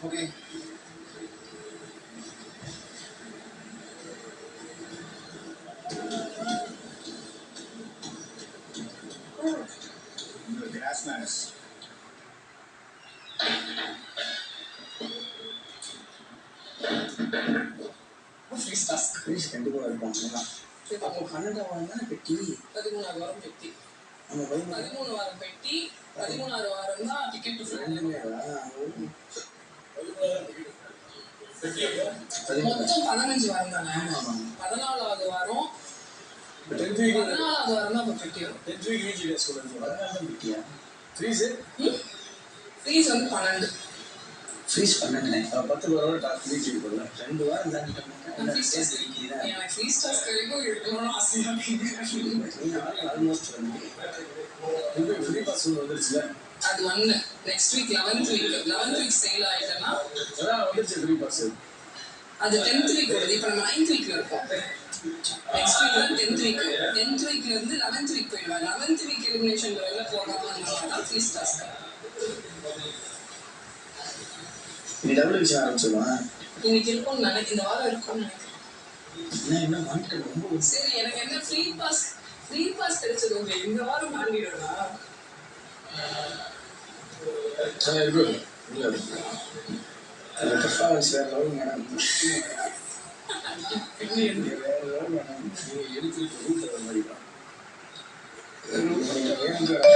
Okay. Cross manners freeze task. Freeze கண்டிப்பாக இருப்பாங்க. அவங்க 12 வாரம் தானே பெட்டி, 13வது வாரம் பெட்டி. நம்ம 13 வாரம் பெட்டி, 13வது வாரம் தான் டிக்கெட் டு ஃப்ளைட். மொத்தம் 15 வாரம் தானே. 14வது வாரம் 14வது வாரம் தான் பெட்டி வரும். 10 வீக் வீக்லி ஸ்டூடெண்ட்ஸ் 14 தான் பெட்டியா? ஃப்ரீஸ் வந்து 12. ஃப்ரீஸ் 12 10 வாரம் டாஸ்க் வீக் இருக்குல்ல. 2 வாரம் தாண்டிட்டோம். எனக்கு ஃப்ரீஸ் டாஸ்க் வரைக்கும் இருக்கணும்னு ஆசையா இருக்கு. ஆல்மோஸ்ட் வந்து ஃப்ரீ பாஸ் வந்துருச்சுல. அது ஒன்று. Next week 11th week sale ஆயிட்டேன்னா அதான் வந்துருச்சு ஃப்ரீ பாஸ். அது 10th வீக் வருது. இப்போ நம்ம 9th வீக்ல இருக்கோம். நெக்ஸ்ட் வீக் தான் 10th வீக். 10th வீக்ல இருந்து 11th வீக் போயிடுவேன். 11th வீக் எலிமினேஷன்ல வெளில போகாமல் ஃப்ரீஸ் டாஸ்க். நீ டபுள் விஷயம் ஆரம்பிச்சுடுவான். இன்னைக்கு இருக்கும்னு நினைக்கிறேன். இந்த வாரம் இருக்கும்னு நினைக்கிறேன். என்ன வாங்கிட்டு ரொம்ப சரி. எனக்கு என்ன ஃப்ரீ பாஸ் கிடைச்சது உங்க இந்த வாரம் வாங்கிடுறா. குட். அந்த பர்ஃபார்மன்ஸ் வேற லெவல் மேடம். வேற லெவல் மேடம். எடுத்து ரூட் வர மாதிரி தான்.